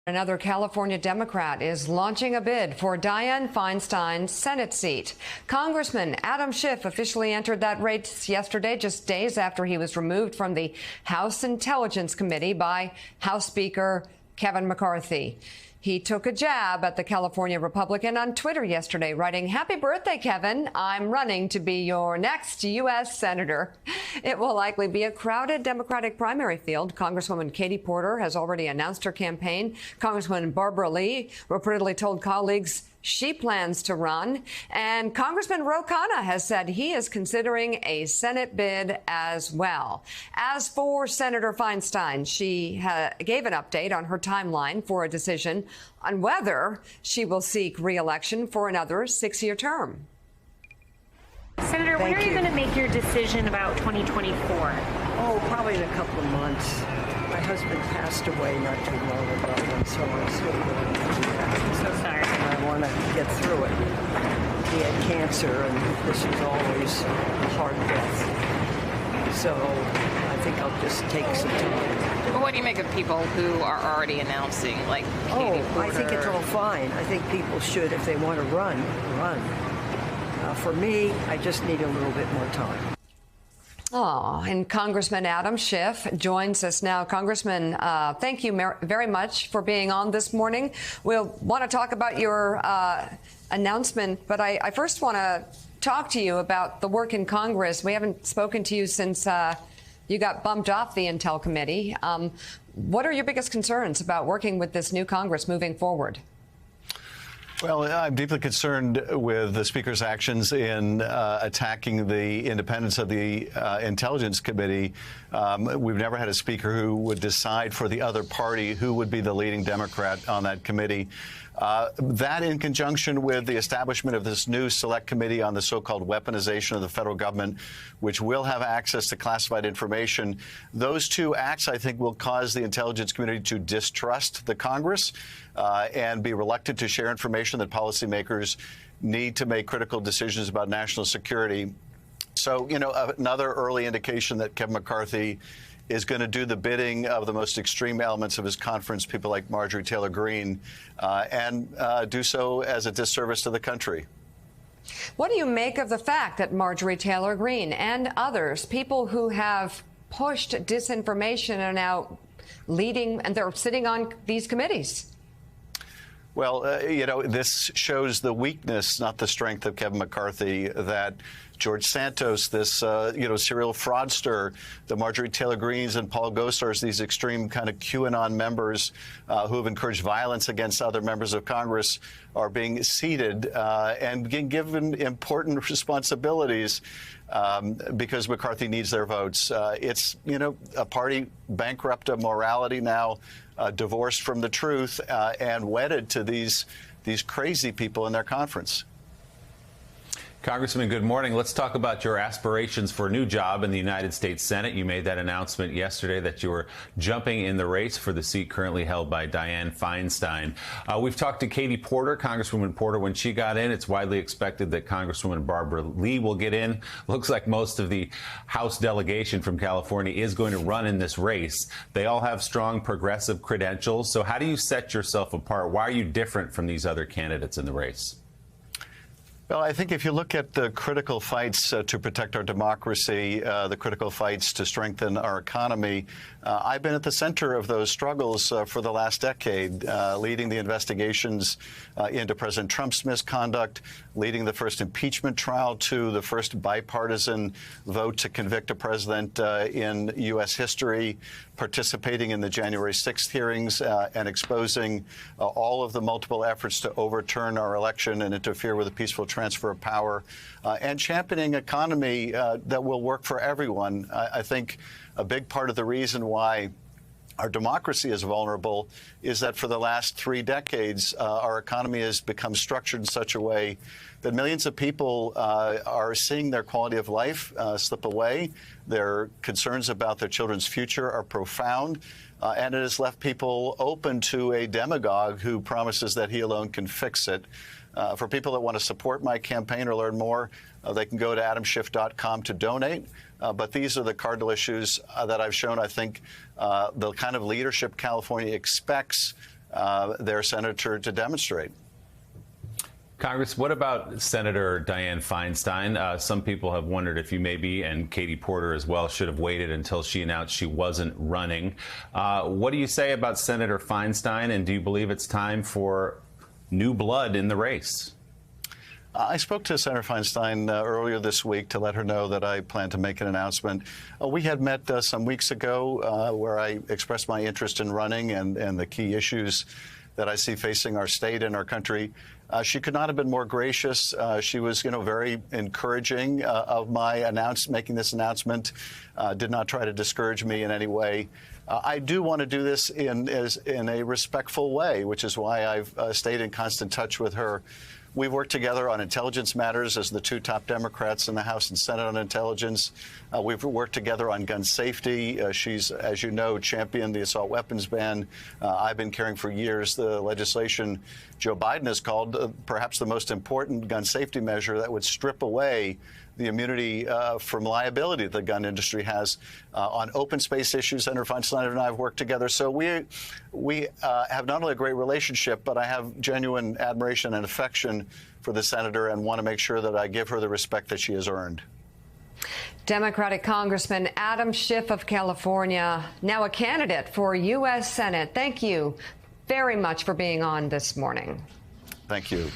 Another California Democrat is launching a bid for Dianne Feinstein's Senate seat. Congressman Adam Schiff officially entered that race yesterday, just days after he was removed from the House Intelligence Committee by House Speaker Kevin McCarthy. He took a jab at the California Republican on Twitter yesterday, writing, "Happy birthday, Kevin. I'm running to be your next U.S. Senator." It will likely be a crowded Democratic primary field. Congresswoman Katie Porter has already announced her campaign. Congresswoman Barbara Lee reportedly told colleagues she plans to run. And Congressman Ro Khanna has said he is considering a Senate bid as well. As for Senator Feinstein, she gave an update on her timeline for a decision on whether she will seek re-election for another 6-year term. Senator, when are you going to make your decision about 2024? Oh, probably in a couple of months. My husband passed away not too long ago, so I'm still going through that. I'm so sorry. I want to get through it. He had cancer, and this is always a hard death. So I think I'll just take some time. But what do you make of people who are already announcing, like Katie Porter? I think it's all fine. I think people should, if they want to run. For me, I just need a little bit more time. Oh, and Congressman Adam Schiff joins us now. Congressman, thank you very much for being on this morning. We'll want to talk about your announcement, but I first want to talk to you about the work in Congress. We haven't spoken to you since you got bumped off the Intel Committee. What are your biggest concerns about working with this new Congress moving forward? Well, I'm deeply concerned with the Speaker's actions in attacking the independence of the Intelligence Committee. We've never had a Speaker who would decide for the other party who would be the leading Democrat on that committee. That, in conjunction with the establishment of this new select committee on the so-called weaponization of the federal government, which will have access to classified information, those two acts, I think, will cause the intelligence community to distrust the Congress and be reluctant to share information that policymakers need to make critical decisions about national security. So, you know, another early indication that Kevin McCarthy is going to do the bidding of the most extreme elements of his conference, people like Marjorie Taylor Greene, and do so as a disservice to the country. What do you make of the fact that Marjorie Taylor Greene and others, people who have pushed disinformation, are now leading and they're sitting on these committees? Well, you know, this shows the weakness, not the strength of Kevin McCarthy, that George Santos, this, serial fraudster, the Marjorie Taylor Greenes and Paul Gosars, these extreme kind of QAnon members who have encouraged violence against other members of Congress, are being seated and being given important responsibilities because McCarthy needs their votes. It's, you know, a party bankrupt of morality now, divorced from the truth and wedded to these crazy people in their conference. Congressman, good morning. Let's talk about your aspirations for a new job in the United States Senate. You made that announcement yesterday that you were jumping in the race for the seat currently held by Dianne Feinstein. We've talked to Katie Porter, Congresswoman Porter, when she got in. It's widely expected that Congresswoman Barbara Lee will get in. Looks like most of the House delegation from California is going to run in this race. They all have strong progressive credentials. So how do you set yourself apart? Why are you different from these other candidates in the race? Well, I think if you look at the critical fights to protect our democracy, the critical fights to strengthen our economy, I've been at the center of those struggles for the last decade, leading the investigations into President Trump's misconduct, leading the first impeachment trial to the first bipartisan vote to convict a president in U.S. history, participating in the January 6th hearings and exposing all of the multiple efforts to overturn our election and interfere with a peaceful transfer of power, and championing an economy that will work for everyone. I think a big part of the reason why our democracy is vulnerable is that for the last 3 decades, our economy has become structured in such a way that millions of people are seeing their quality of life slip away. Their concerns about their children's future are profound, and it has left people open to a demagogue who promises that he alone can fix it. For people that want to support my campaign or learn more, they can go to adamschiff.com to donate. But these are the cardinal issues that I've shown. I think the kind of leadership California expects their senator to demonstrate. Congress, what about Senator Dianne Feinstein? Some people have wondered if you maybe, and Katie Porter as well, should have waited until she announced she wasn't running. What do you say about Senator Feinstein, and do you believe it's time for new blood in the race? I spoke to Senator Feinstein earlier this week to let her know that I plan to make an announcement. We had met some weeks ago where I expressed my interest in running and the key issues that I see facing our state and our country. She could not have been more gracious. She was, very encouraging of my making this announcement. Did not try to discourage me in any way. I do want to do this in a respectful way, which is why I've stayed in constant touch with her. We've worked together on intelligence matters as the two top Democrats in the House and Senate on intelligence. We've worked together on gun safety. She's, as you know, championed the assault weapons ban. I've been carrying for years the legislation Joe Biden has called perhaps the most important gun safety measure that would strip away the immunity from liability that the gun industry has on open space issues. Senator Feinstein and I have worked together. So we have not only a great relationship, but I have genuine admiration and affection for the senator and want to make sure that I give her the respect that she has earned. Democratic Congressman Adam Schiff of California, now a candidate for U.S. Senate. Thank you very much for being on this morning. Thank you.